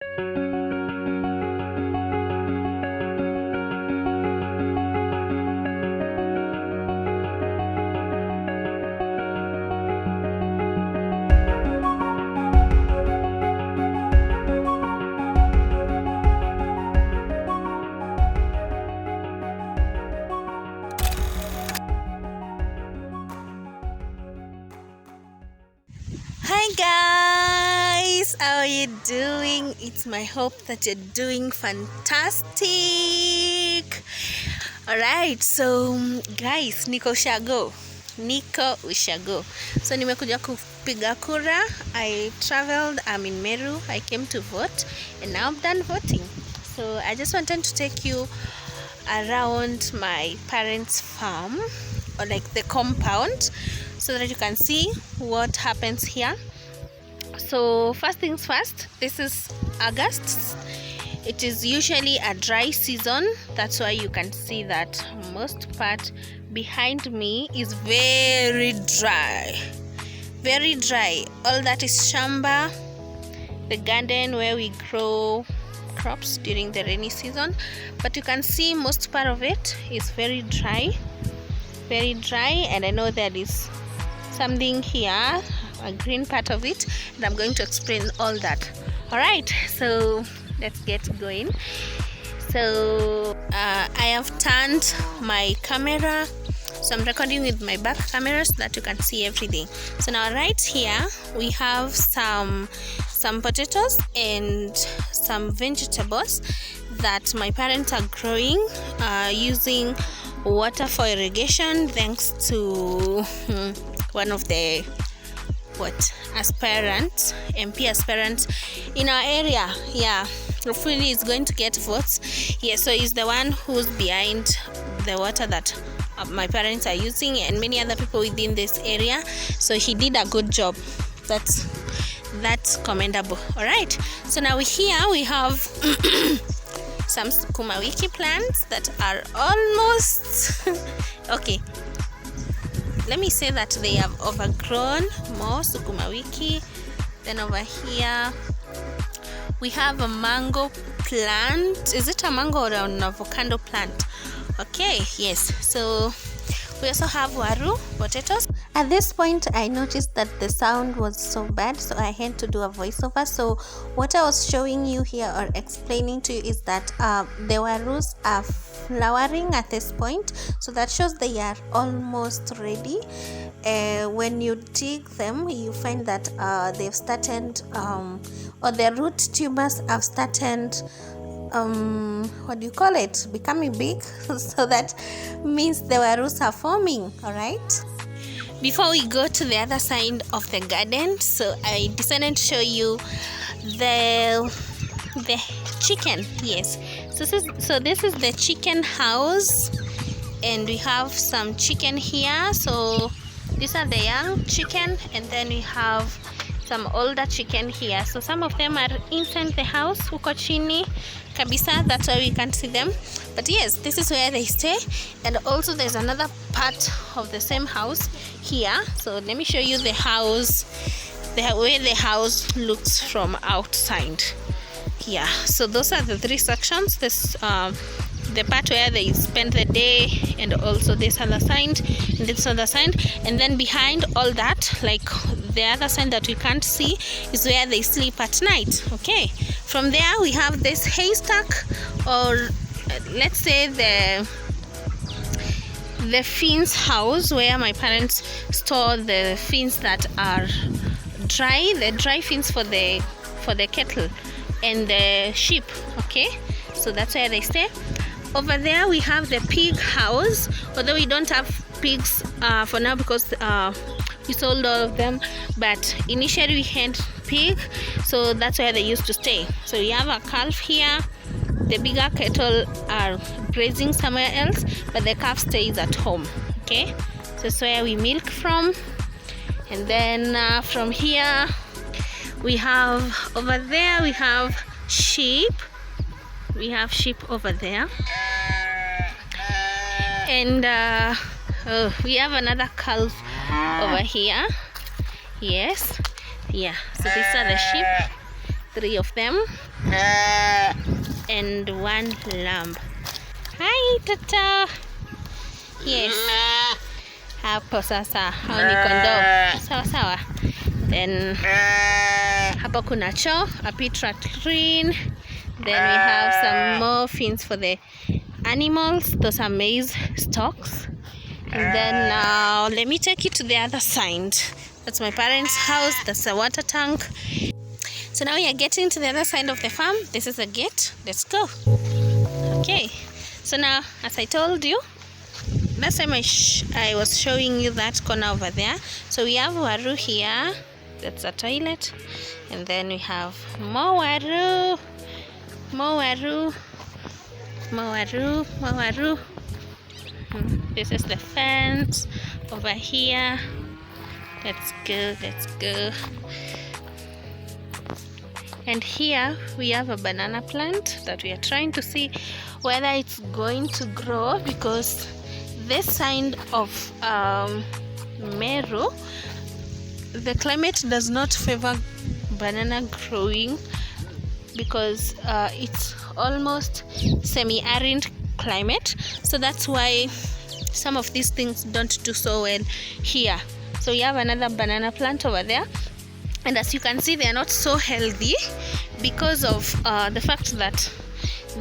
Hi guys, how are you doing? It's my hope that you're doing fantastic. Alright, so guys, niko ushago. So nimekuja kupiga kura. I traveled, I'm in Meru. I came to vote and now I'm done voting. So I just wanted to take you around my parents' farm, or like the compound, so that you can see what happens here. So first things first, this is August. It is usually a dry season. That's why you can see that most part behind me is very dry. Very dry. All that is shamba, the garden where we grow crops during the rainy season. But you can see most part of it is very dry. Very dry, and I know there is something here, a green part of it, and I'm going to explain all that. Alright, so let's get going. So I have turned my camera, so I'm recording with my back camera so that you can see everything. So now right here we have some potatoes and some vegetables that my parents are growing using water for irrigation, thanks to one of the MP aspirants in our area. Yeah, hopefully he's going to get votes. Yeah, so he's the one who's behind the water that my parents are using, and many other people within this area. So he did a good job. That's commendable. All right, so now here we have some sukuma wiki plants that are almost okay, let me say that they have overgrown more sukuma wiki. Then over here we have a mango plant. Is it a mango or an avocado plant? Okay, yes. So we also have waru potatoes. At this point I noticed that the sound was so bad, so I had to do a voiceover. So what I was showing you here or explaining to you is that the warus are flowering at this point, so that shows they are almost ready. When you dig them, you find that they've started or the root tubers have started becoming big. So that means the warus are forming. All right, before we go to the other side of the garden, so I decided to show you the chicken. Yes, so this is the chicken house, and we have some chicken here. So these are the young chicken, and then we have some older chicken here. So some of them are inside the house, huko chini kabisa, that's why we can't see them. But yes, this is where they stay. And also there's another part of the same house here. So let me show you the house, the way the house looks from outside. Yeah, so those are the three sections. This the part where they spend the day, and also this other side, and this other side, and then behind all that, like the other side that we can't see, is where they sleep at night. Okay, from there we have this haystack, or let's say the fins house, where my parents store the fins that are dry, the dry fins for the cattle and the sheep. Okay, so that's where they stay. Over there we have the pig house, although we don't have pigs for now because we sold all of them, but initially we had pig, so that's where they used to stay. So we have a calf here. The bigger cattle are grazing somewhere else, but the calf stays at home. Okay, so that's where we milk from. And then from here we have, over there we have sheep. We have sheep over there, and we have another calf over here. Yes, yeah, so these are the sheep. 3 of them, and 1 lamb. Hi Tata. Yes, hapo sasa hao ni kondoo. Sawa sawa. Then hapa kuna choo, a pit latrine. Then we have some more fins for the animals. Those are maize stalks. And then now let me take you to the other side. That's my parents' house. That's a water tank. So now we are getting to the other side of the farm. This is a gate. Let's go. Okay. So now, as I told you, last time I was showing you that corner over there. So we have waru here. That's a toilet. And then we have more waru. More waru. More waru. More waru. This is the fence over here. Let's go. Let's go. And here we have a banana plant that we are trying to see whether it's going to grow, because this side of Meru, the climate does not favor banana growing, because it's almost semi-arid climate. So that's why some of these things don't do so well here. So we have another banana plant over there. And as you can see, they are not so healthy because of the fact that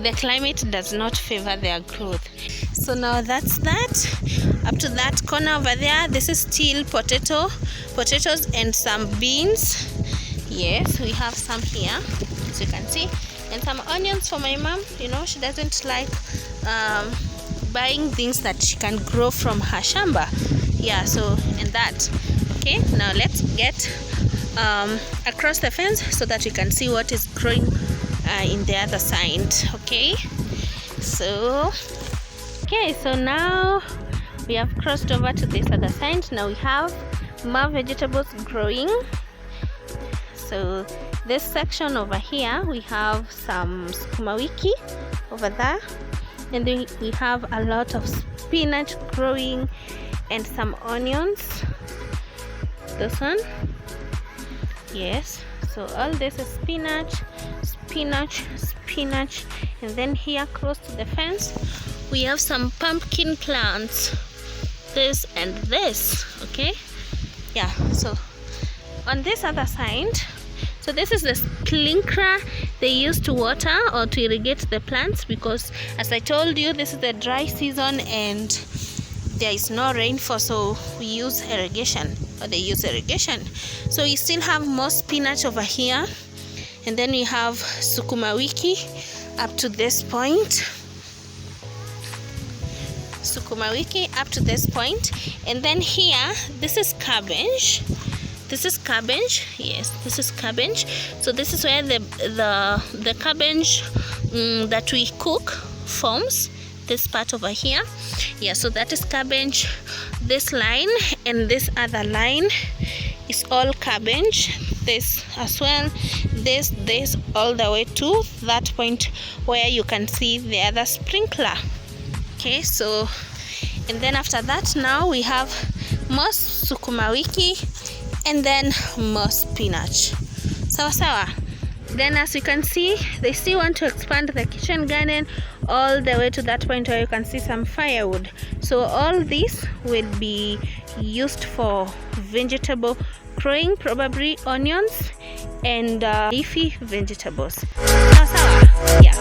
the climate does not favor their growth. So now that's that. Up to that corner over there, this is still potatoes and some beans. Yes, we have some here, as you can see, and some onions for my mom. You know, she doesn't like buying things that she can grow from her shamba. Yeah, so and that. Okay, now let's get across the fence so that we can see what is growing in the other side. Okay, so now we have crossed over to this other side. Now we have more vegetables growing. So this section over here, we have some sukuma wiki over there, and then we have a lot of spinach growing and some onions. This one, yes. So all this is spinach, and then here close to the fence we have some pumpkin plants, this and this. Okay, yeah. So on this other side, so this is the sprinkler they use to water or to irrigate the plants, because as I told you, this is the dry season and there is no rainfall, so we use irrigation, or they use irrigation. So we still have more spinach over here, and then we have sukuma wiki up to this point. Sukuma wiki up to this point, and then here this is cabbage. This is cabbage. Yes, this is cabbage. So this is where the cabbage that we cook forms. This part over here, yeah. So that is cabbage. This line and this other line is all cabbage. This as well. This all the way to that point where you can see the other sprinkler. Okay, so and then after that, now we have more sukuma wiki and then more spinach. Sawa. Then as you can see, they still want to expand the kitchen garden all the way to that point where you can see some firewood. So all this will be used for vegetable growing, probably onions and leafy vegetables. Sawa. Yeah.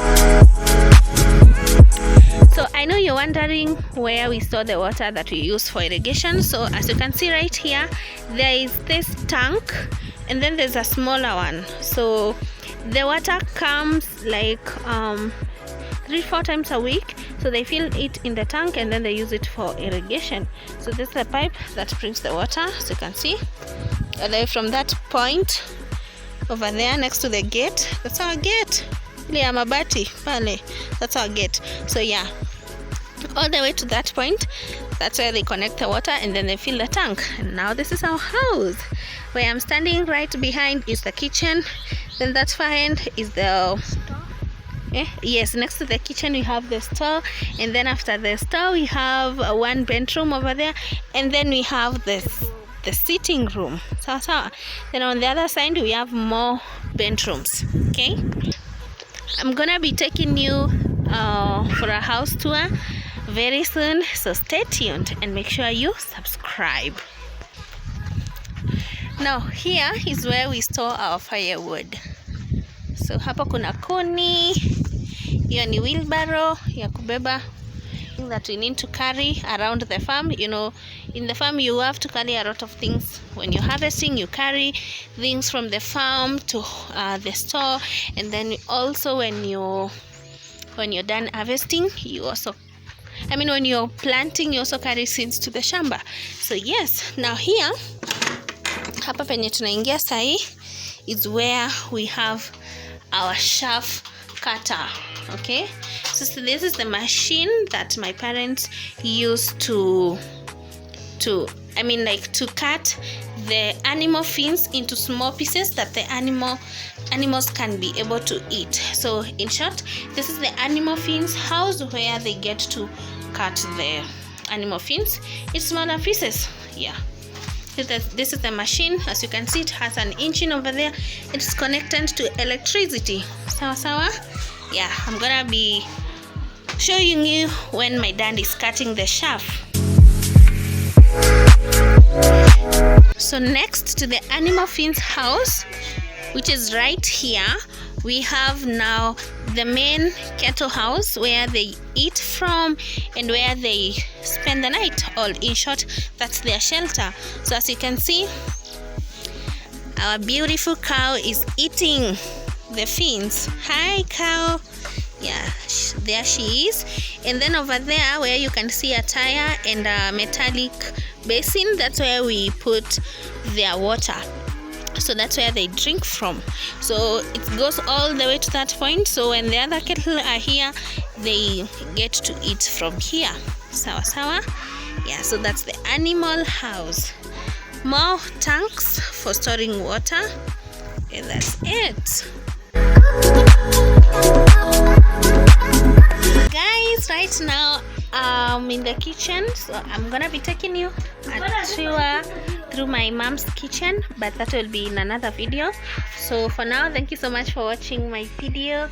So I know you're wondering where we store the water that we use for irrigation. So as you can see right here, there is this tank and then there's a smaller one. So the water comes like 3-4 times a week. So they fill it in the tank and then they use it for irrigation. So this is the pipe that brings the water, as you can see, all the way from that point over there next to the gate. That's our gate. That's our gate. So yeah, all the way to that point, that's where they connect the water and then they fill the tank. And now this is our house. Where I'm standing right behind is the kitchen. Then that far end is the yes, next to the kitchen we have the store, and then after the store we have one bedroom over there, and then we have the sitting room. So then on the other side we have more bedrooms. Okay, I'm gonna be taking you for a house tour very soon, so stay tuned and make sure you subscribe. Now here is where we store our firewood. So hapa kuna kuni, hiyo ni wheelbarrow ya kubeba that we need to carry around the farm. You know, in the farm you have to carry a lot of things. When you're harvesting, you carry things from the farm to the store, and then also when you're done harvesting, you also, when you're planting, you also carry seeds to the shamba. So yes, now here hapa penye tunaingia sahi is where we have our chaff cutter. Okay, so this is the machine that my parents used to cut the animal fins into small pieces that the animals can be able to eat. So in short, this is the animal fins house where they get to cut the animal fins in smaller pieces. Yeah, this is the machine. As you can see, it has an engine over there. It's connected to electricity. Sawa. Yeah, I'm gonna be showing you when my dad is cutting the chaff. So next to the animal fins house, which is right here, we have now the main cattle house where they eat from and where they spend the night. All in short, that's their shelter. So as you can see, our beautiful cow is eating the fins. Hi cow. Yeah, there she is. And then over there where you can see a tire and a metallic basin, that's where we put their water. So that's where they drink from. So it goes all the way to that point. So when the other cattle are here, they get to eat from here. Sawa. Yeah, so that's the animal house. More tanks for storing water. And that's it. Guys, right now I'm in the kitchen, so I'm gonna be taking you a tour through my mom's kitchen, but that will be in another video. So for now, thank you so much for watching my video.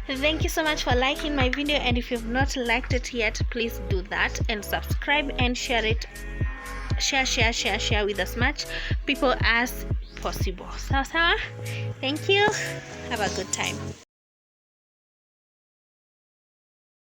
Thank you so much for liking my video, and if you've not liked it yet, please do that and subscribe and share it. Share with as much people as possible. Sawa. Thank you. Have a good time.